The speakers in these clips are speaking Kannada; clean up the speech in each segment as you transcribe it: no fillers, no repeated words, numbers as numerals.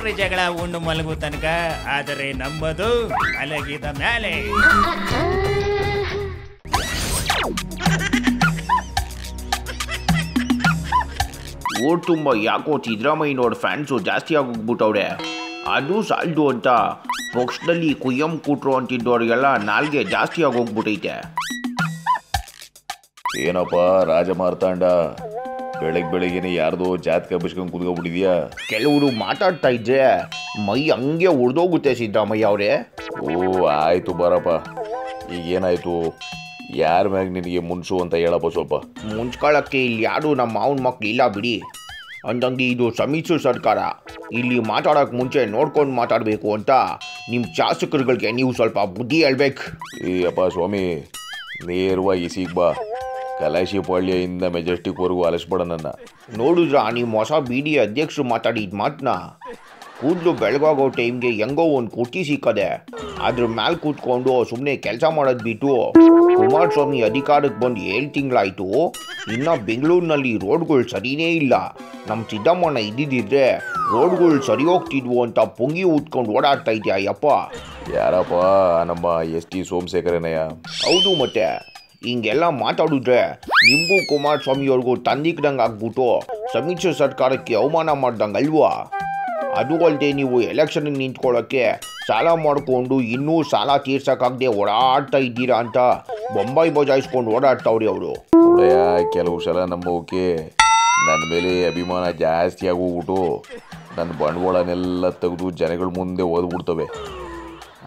ಏನ್ರಿ ಜಗಳ ಉಂಡು ಮಲಗು ತನಕ, ಆದರೆ ನಂಬದು ಮಲಗಿದ ಮೇಲೆ. ಓಟ್ ತುಂಬ ಯಾಕೋ ಸಿದ್ದರಾಮಯ್ಯನವ್ರ ಫ್ಯಾನ್ಸು ಜಾಸ್ತಿ ಆಗೋಗ್ಬಿಟ್ಟವ್ರೆ. ಅದು ಸಾಲ್ದು ಅಂತ ಪಕ್ಷದಲ್ಲಿ ಕುಯ್ಯಂ ಕೂಟ್ರು ಅಂತಿದ್ದವ್ರಿಗೆಲ್ಲ ನಾಲ್ಗೆ ಜಾಸ್ತಿ ಆಗೋಗ್ಬಿಟ್ಟೈತೆ. ಏನಪ್ಪ ರಾಜ ಮಾರ್ತಾಂಡ, ಬೆಳಗ್ಗೆನೆ ಯಾರ್ದೋ ಜಾತಕ ಬಿಸ್ಕೊಂಡು ಕುತ್ಕೊಬಿಟ್ಟಿದ್ಯಾ? ಕೆಲವರು ಮಾತಾಡ್ತಾ ಇದ್ರೆ ಮೈ ಹಂಗೆ ಉಳ್ದೋಗುತ್ತೆ ಸಿದ್ದರಾಮಯ್ಯ ಅವರೇ. ಓ ಆಯ್ತು ಬರಪ್ಪ, ಈಗೇನಾಯ್ತು? ಯಾರ ಮ್ಯಾಗ ನಿನಗೆ ಮುನ್ಸು ಅಂತ ಹೇಳಪ್ಪ ಸ್ವಲ್ಪ. ಮುಂಚ್ಕೊಳ್ಳೋಕ್ಕೆ ಇಲ್ಲಿ ಯಾರು ನಮ್ಮ ಮಾವನ ಮಕ್ಳು ಇಲ್ಲ ಬಿಡಿ. ಅಂದಂಗೆ ಇದು ಸಮ್ಮಿಶ್ರ ಸರ್ಕಾರ, ಇಲ್ಲಿ ಮಾತಾಡೋಕೆ ಮುಂಚೆ ನೋಡ್ಕೊಂಡು ಮಾತಾಡಬೇಕು ಅಂತ ನಿಮ್ಮ ಶಾಸಕರುಗಳಿಗೆ ನೀವು ಸ್ವಲ್ಪ ಬುದ್ಧಿ ಹೇಳ್ಬೇಕು. ಏ ಅಪ್ಪ ಸ್ವಾಮಿ, ನೇರವಾಗಿ ಸಿಗ್ ಬಾ. ಕಲಾಶಿಪಾಳ್ಯದಿಂದ ಮೆಜೆಸ್ಟಿಕ್ವರೆಗೂ ಅಲಸ್ಬೇಡ ನನ್ನ. ನೋಡಿದ್ರ ನಿಮ್ಮ ಹೊಸ ಬಿ ಡಿ ಅಧ್ಯಕ್ಷರು ಮಾತಾಡಿದ ಮಾತನ್ನ? ಕೂದಲು ಬೆಳಗಾಗೋ ಟೈಮ್ಗೆ ಹೆಂಗೋ ಒಂದು ಕುರ್ಚಿ ಸಿಕ್ಕದೆ, ಅದ್ರ ಮ್ಯಾಲೆ ಕೂತ್ಕೊಂಡು ಸುಮ್ಮನೆ ಕೆಲಸ ಮಾಡೋದು ಬಿಟ್ಟು ಕುಮಾರಸ್ವಾಮಿ ಅಧಿಕಾರಕ್ಕೆ ಬಂದು 7 ತಿಂಗಳಾಯಿತು, ಇನ್ನು ಬೆಂಗಳೂರಿನಲ್ಲಿ ರೋಡ್ಗಳು ಸರಿಯೇ ಇಲ್ಲ. ನಮ್ಮ ಸಿದ್ದಮ್ಮಣ್ಣ ಇದ್ದಿದ್ದಿದ್ರೆ ರೋಡ್ಗಳು ಸರಿ ಹೋಗ್ತಿದ್ವು ಅಂತ ಪುಂಗಿ ಊದ್ಕೊಂಡು ಓಡಾಡ್ತಾ ಇದೆಯಾ ಯಪ್ಪ? ಯಾರಪ್ಪ? ನಮ್ಮ ST ಸೋಮಶೇಖರನಯ್ಯ. ಹೌದು, ಮತ್ತೆ ಹಿಂಗೆಲ್ಲ ಮಾತಾಡಿದ್ರೆ ನಿಮಗೂ ಕುಮಾರಸ್ವಾಮಿಯವ್ರಿಗೂ ತಂದಿಕ್ದಂಗೆ ಆಗ್ಬಿಟ್ಟು ಸಮ್ಮಿಶ್ರ ಸರ್ಕಾರಕ್ಕೆ ಅವಮಾನ ಮಾಡ್ದಂಗೆ ಅಲ್ವಾ? ಅದು ಅಲ್ಲದೆ ನೀವು ಎಲೆಕ್ಷನ್ಗೆ ನಿಂತ್ಕೊಳ್ಳೋಕ್ಕೆ ಸಾಲ ಮಾಡಿಕೊಂಡು ಇನ್ನೂ ಸಾಲ ತೀರ್ಸೋಕ್ಕಾಗದೆ ಓಡಾಡ್ತಾ ಇದ್ದೀರಾ ಅಂತ ಬೊಂಬಾಯಿ ಬಜಾಯಿಸ್ಕೊಂಡು ಓಡಾಡ್ತಾವ್ರಿ ಅವರು. ಕೆಲವು ಸಲ ನಮ್ಮವಕ್ಕೆ ನನ್ನ ಮೇಲೆ ಅಭಿಮಾನ ಜಾಸ್ತಿ ಆಗೋಗ್ಬಿಟ್ಟು ನನ್ನ ಬಂಡವಾಳನೆಲ್ಲ ತೆಗೆದು ಜನಗಳ ಮುಂದೆ ಓದ್ಬಿಡ್ತವೆ.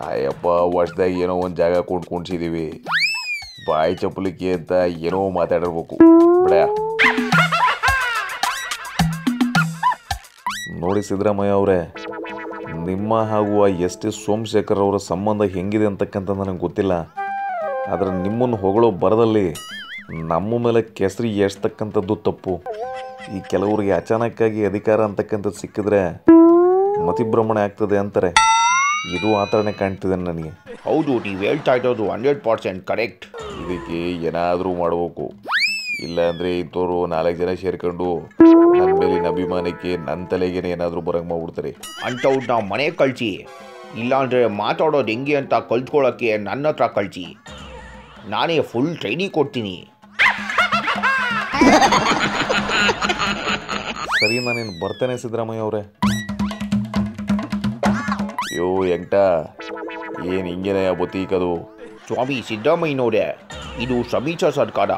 ಅಯ್ಯಪ್ಪ, ವರ್ಷದಾಗ ಏನೋ ಒಂದು ಜಾಗ ಕೊಂಡ್ಸಿದ್ದೀವಿ, ಬಾಯಿ ಚಪ್ಪಲಿಕ್ಕೆ ಅಂತ ಏನೋ ಮಾತಾಡಿರ್ಬೇಕು ಬಿಡ. ನೋಡಿ ಸಿದ್ದರಾಮಯ್ಯ ಅವರೇ, ನಿಮ್ಮ ಹಾಗೂ ಆ ST ಸೋಮಶೇಖರ್ ಅವರ ಸಂಬಂಧ ಹೆಂಗಿದೆ ಅಂತಕ್ಕಂಥ ನನಗೆ ಗೊತ್ತಿಲ್ಲ. ಆದರೆ ನಿಮ್ಮನ್ನು ಹೊಗಳೋ ಬರದಲ್ಲಿ ನಮ್ಮ ಮೇಲೆ ಕೆಸರಿ ಏರ್ಸ್ತಕ್ಕಂಥದ್ದು ತಪ್ಪು. ಈ ಕೆಲವರಿಗೆ ಅಚಾನಕ್ಕಾಗಿ ಅಧಿಕಾರ ಅಂತಕ್ಕಂಥದ್ದು ಸಿಕ್ಕಿದ್ರೆ ಮತಿಭ್ರಮಣೆ ಆಗ್ತದೆ ಅಂತಾರೆ. ಇದು ಆ ಥರನೇ ಕಾಣ್ತಿದೆ ನನಗೆ. ಹೌದು, ನೀವು ಹೇಳ್ತಾ ಇರೋದು 100% ಕರೆಕ್ಟ್. ಇದಕ್ಕೆ ಏನಾದರೂ ಮಾಡಬೇಕು, ಇಲ್ಲಾಂದರೆ ಇಂಥವ್ರು 4 ಜನ ಸೇರ್ಕೊಂಡು ನನ್ನ ಮೇಲಿನ ಅಭಿಮಾನಕ್ಕೆ ನನ್ನ ತಲೆಗೇನೆ ಏನಾದರೂ ಬರಂಗೆ ಮಾಡ್ಬಿಡ್ತಾರೆ. ಅಂಥವ್ರು ನಾವು ಮನೆ ಕಳಿಸಿ, ಇಲ್ಲಾಂದರೆ ಮಾತಾಡೋದು ಹೆಂಗೆ ಅಂತ ಕಲ್ತ್ಕೊಳ್ಳೋಕ್ಕೆ ನನ್ನ ಹತ್ರ ಕಳಿಸಿ, ನಾನೇ ಫುಲ್ ಟ್ರೈನಿಂಗ್ ಕೊಡ್ತೀನಿ. ಸರಿ, ನಾನೇನು ಬರ್ತೇನೆ ಸಿದ್ದರಾಮಯ್ಯ ಅವರೇ. ಅಯ್ಯೋ ಎಂಟ, ಏನು ಹಿಂಗೇನೆ ಬತ್ತೀಕದು? ಸ್ವಾಮಿ ಸಿದ್ದರಾಮಯ್ಯನವರೇ, ಇದು ಸಮ್ಮಿಶ್ರ ಸರ್ಕಾರ.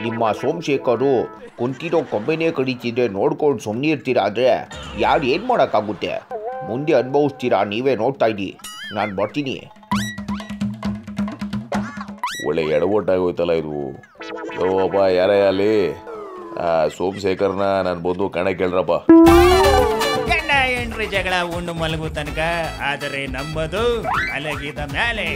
ನಿಮ್ಮ ಸೋಮಶೇಖರು ಕುಂತಿರೋ ಕೊಬ್ಬೆನೇ ಕಡಿತಿದ್ರೆ ನೋಡ್ಕೊಂಡು ಸುಮ್ಮನೆ ಇರ್ತೀರಾ ಅಂದರೆ ಯಾರು ಏನು ಮಾಡೋಕ್ಕಾಗುತ್ತೆ? ಮುಂದೆ ಅನುಭವಿಸ್ತೀರಾ, ನೀವೇ ನೋಡ್ತಾ ಇದ್ದೀವಿ. ನಾನು ಬರ್ತೀನಿ. ಒಳ್ಳೆ ಎಡವಟ್ಟಾಗೋಯ್ತಲ್ಲ ಇದು. ಅಪ್ಪ, ಯಾರೇ ಅಲ್ಲಿ ಸೋಮಶೇಖರ್ನ ನಾನು ಬಂದು ಕಣ ಕೇಳ್ರಪ್ಪ. ಗಂಡ ಹೆಂಡ್ರಿ ಜಗಳ ಉಂಡು ಮಲಗು ತನಕ, ಆದರೆ ನಂಬದು ಮಲಗಿದ ಮೇಲೆ.